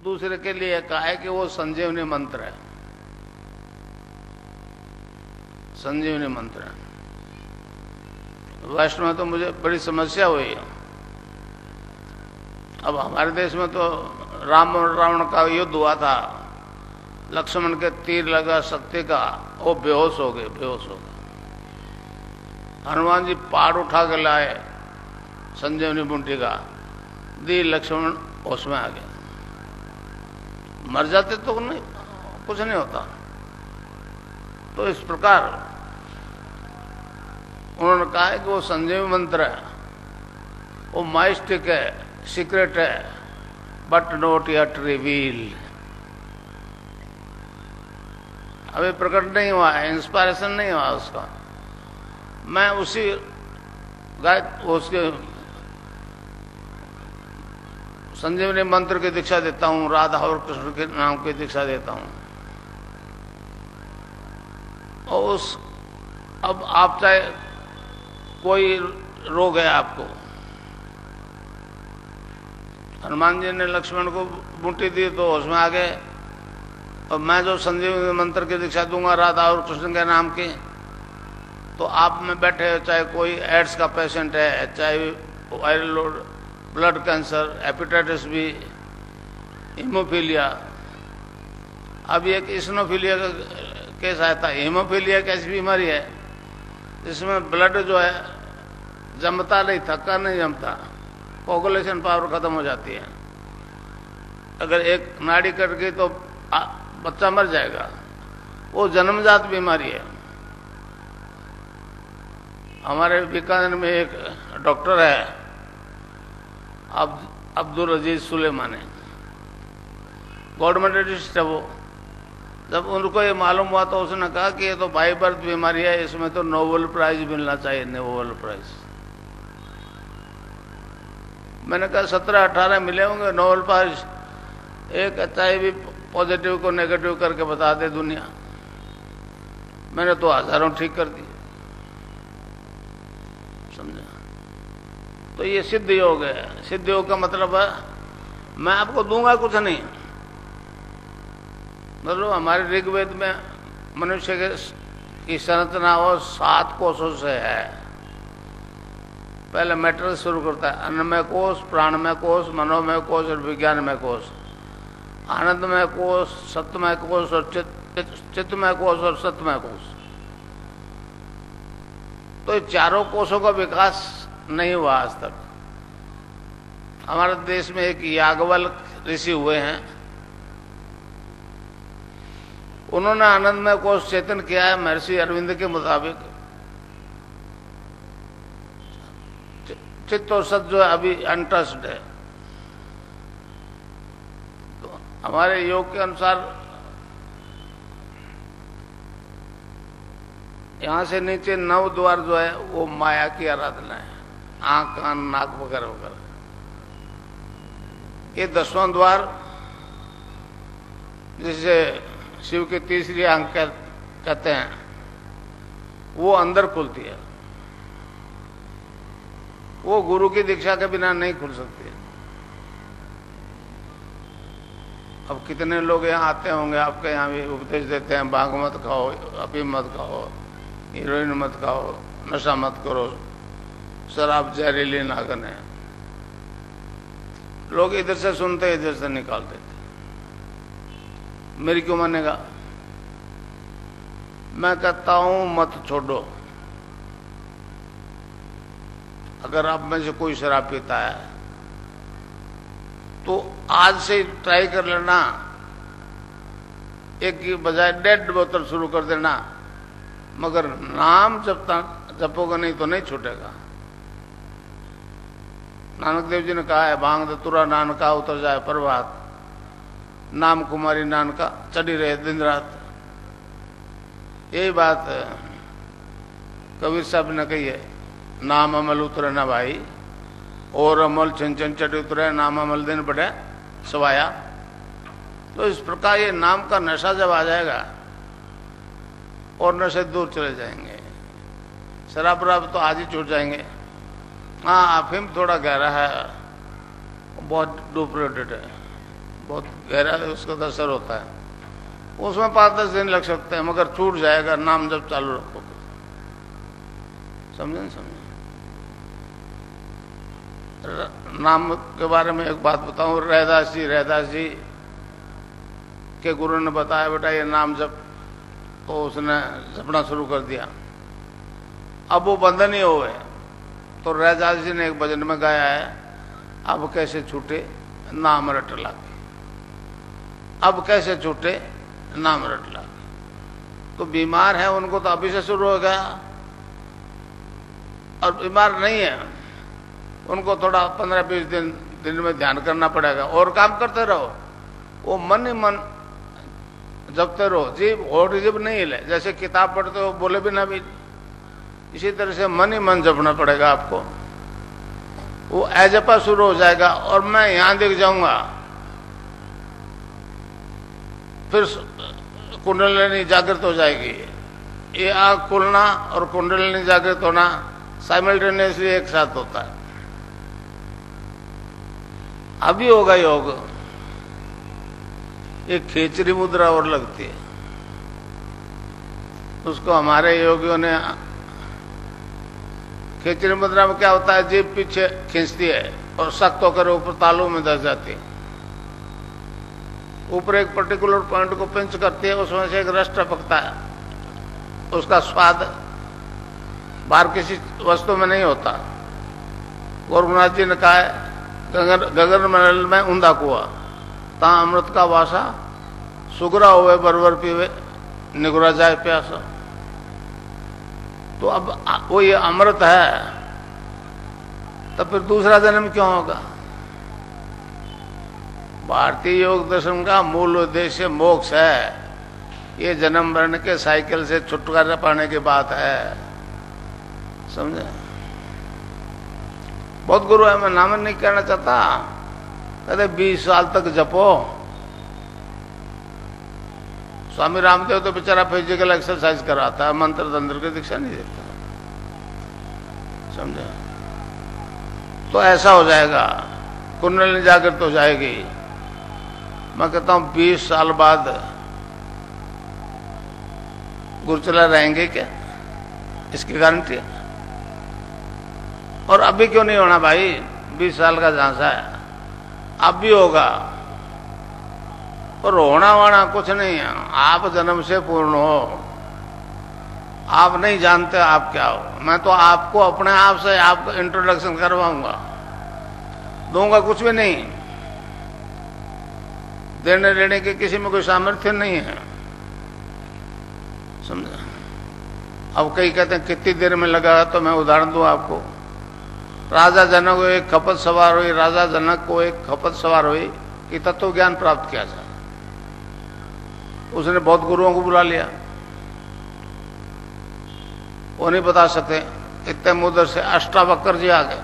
दूसरे के लिए कहा है कि वो संजीवनी मंत्र है, संजीवनी मंत्र है। वैष्णव में तो मुझे बड़ी समस्या हुई है। अब हमारे देश में तो राम और रावण का युद्ध हुआ था, लक्ष्मण के तीर लगा शक्ति का, वो बेहोश हो गए, बेहोश हो गए। हनुमान जी पहाड़ उठा के लाए संजीवनी बूटी का, दी, लक्ष्मण होश में आ गया। मर जाते तो नहीं, कुछ नहीं होता। तो इस प्रकार उन्होंने कहा है कि वो संजीवनी मंत्र है, वो माइस्टिक है, सीक्रेट है, बट नॉट यट रिवील। अभी प्रकट नहीं हुआ है, इंस्पायरेशन नहीं हुआ उसका। मैं उसी उसके संजीवनी मंत्र की दीक्षा देता हूं, राधा और कृष्ण के नाम की दीक्षा देता हूं। और अब आप चाहे कोई रोग है आपको, हनुमान जी ने लक्ष्मण को बूटी दी तो होश में आ गए, और मैं जो संजीवनी मंत्र की दीक्षा दूंगा राधा और कृष्ण के नाम की, तो आप में बैठे हो, चाहे कोई एड्स का पेशेंट है, चाहे viral load, blood cancer, hepatitis B, haemophilia. अब एक इसनोफीलिया का केस आया था। हीमोफीलिया एक ऐसी बीमारी है जिसमें ब्लड जो है जमता नहीं, थक्का नहीं जमता, कोगुलेशन पावर खत्म हो जाती है। अगर एक नाड़ी कट गई तो बच्चा मर जाएगा। वो जन्मजात बीमारी है। हमारे बीकानेर में एक डॉक्टर है अब्दुल अजीज सुलेमानी, गवर्नमेंट रजिस्ट है वो। जब उनको ये मालूम हुआ तो उसने कहा कि ये तो बाई बर्थ बीमारी है, इसमें तो नोबेल प्राइज मिलना चाहिए, नोबेल प्राइज। मैंने कहा 17-18 मिले होंगे नोबेल प्राइज, एक HIV पॉजिटिव को नेगेटिव करके बता दे दुनिया। मैंने तो हजारों ठीक कर दी, समझा। तो ये सिद्ध योग है। सिद्ध योग का मतलब है मैं आपको दूंगा कुछ नहीं। मतलब हमारे ऋग्वेद में मनुष्य की संरचना वो 7 कोषों से है। पहले मैटर शुरू करता है, अन्नमय कोष, प्राणमय कोष, मनोमय कोष और विज्ञानमय कोष। आनंदमय कोष, सत्यमय कोष और चित्तमय कोष और सत्यमय कोष। तो चारों कोषों का विकास नहीं हुआ आज तक। हमारे देश में एक याज्ञवल्क्य ऋषि हुए हैं, उन्होंने आनंदमय कोष चेतन किया है महर्षि अरविंद के मुताबिक। चित्त और सत जो है अभी अनटच्ड है। तो हमारे योग के अनुसार यहां से नीचे 9 द्वार जो है वो माया की आराधना है, आंख, कान, नाक वगैरह वगैरह। ये 10वां द्वार जिसे शिव की तीसरी आंख कहते हैं, वो अंदर खुलती है। वो गुरु की दीक्षा के बिना नहीं खुल सकती है। अब कितने लोग यहाँ आते होंगे, आपके यहाँ भी उपदेश देते हैं, भांग मत खाओ, अफीम मत खाओ, हीरोइन मत खाओ, नशा मत करो, शराब जहरीली ना करने। लोग इधर से सुनते इधर से निकाल देते। मेरी क्यों मानेगा? मैं कहता हूं मत छोड़ो। अगर आप में से कोई शराब पीता है तो आज से ट्राई कर लेना, एक की बजाय 1.5 बोतल शुरू कर देना, मगर नाम जपोगे नहीं तो नहीं छूटेगा। नानक देव जी ने कहा है, भांग धतूरा नानका उतर जाए प्रभात, नाम कुमारी नानका चढ़ी रहे दिन रात। यही बात कबीर साहब ने कही है, नाम अमल उतरे ना भाई, और अमल छन छन चढ़ उतरे, नाम अमल दिन बढ़े सवाया। तो इस प्रकार ये नाम का नशा जब आ जाएगा और नशे दूर चले जाएंगे। शराब वराब तो आज ही छूट जाएंगे। हाँ, अफीम थोड़ा गहरा है, बहुत डुप्रेटेड है, बहुत गहरा उसका असर होता है। उसमें 5-10 दिन लग सकते हैं, मगर छूट जाएगा नाम जब चालू रखोगे। समझे? नाम के बारे में एक बात बताऊं। रैदास जी के गुरु ने बताया, बेटा ये नाम जप, तो उसने जपना शुरू कर दिया। अब वो बंधन ही हो गए। तो रैदास जी ने एक भजन में गाया है, अब कैसे छूटे नाम रट लागे, अब कैसे छूटे नाम रट लागे। तो बीमार है उनको तो अभी से शुरू हो गया, और बीमार नहीं है उनको थोड़ा 15-20 दिन में ध्यान करना पड़ेगा, और काम करते रहो। वो मन ही मन जपते रहो, जीभ और जीभ नहीं हिले। जैसे किताब पढ़ते हो बोले बिना भी, इसी तरह से मन ही मन जपना पड़ेगा आपको। वो अजपा शुरू हो जाएगा, और मैं यहां दिख जाऊंगा। फिर कुंडलिनी जागृत हो जाएगी। ये आंख खुलना और कुंडलिनी जागृत होना साइमल्टेनियसली एक साथ होता है। अभी होगा योग। एक खेचरी मुद्रा और लगती है, उसको हमारे योगियों ने, खेचरी मुद्रा में क्या होता है, जीभ पीछे खींचती है और सख्त होकर ऊपर तालू में धस जाती है। ऊपर एक पर्टिकुलर पॉइंट को पिंच करती है, उसमें से एक रस टपकता है। उसका स्वाद बाहर किसी वस्तु में नहीं होता। गोरखनाथ जी ने कहा है, गगन मंडल में ऊंधा कुआ, ता अमृत का वासा, सुगरा हुए बरबर पीवे, निगुरा जाए प्यासा। तो अब वो ये अमृत है, तब फिर दूसरा जन्म क्यों होगा? भारतीय योग दर्शन का मूल उद्देश्य मोक्ष है। ये जन्म मरण के साइकिल से छुटकारा पाने की बात है। समझे? बहुत गुरु है, मैं नाम नहीं कहना चाहता, कहते 20 साल तक जपो। स्वामी रामदेव तो बेचारा फिजिकल एक्सरसाइज कराता है, मंत्र तंत्र की दीक्षा नहीं देता। समझे? तो ऐसा हो जाएगा, कुंडलिनी जागृत हो जाएगी। मैं कहता हूं 20 साल बाद गुरुचला रहेंगे क्या? इसकी गारंटी है। और अभी क्यों नहीं होना भाई? 20 साल का झांसा है, अब भी होगा। और होना वाना कुछ नहीं है, आप जन्म से पूर्ण हो। आप नहीं जानते आप क्या हो। मैं तो आपको अपने आप से आपको इंट्रोडक्शन करवाऊंगा, दूंगा कुछ भी नहीं। देने लेने के किसी में कोई सामर्थ्य नहीं है। समझे? अब कई कहते हैं कितनी देर में लगा, तो मैं उदाहरण दूं आपको। राजा जनक को एक खपत सवार हुई, राजा जनक को एक खपत सवार हुई कि तत्व ज्ञान प्राप्त किया जाए। उसने बहुत गुरुओं को बुला लिया, वो नहीं बता सकते। इतने मुद्दर से अष्टावक्र जी आ गए।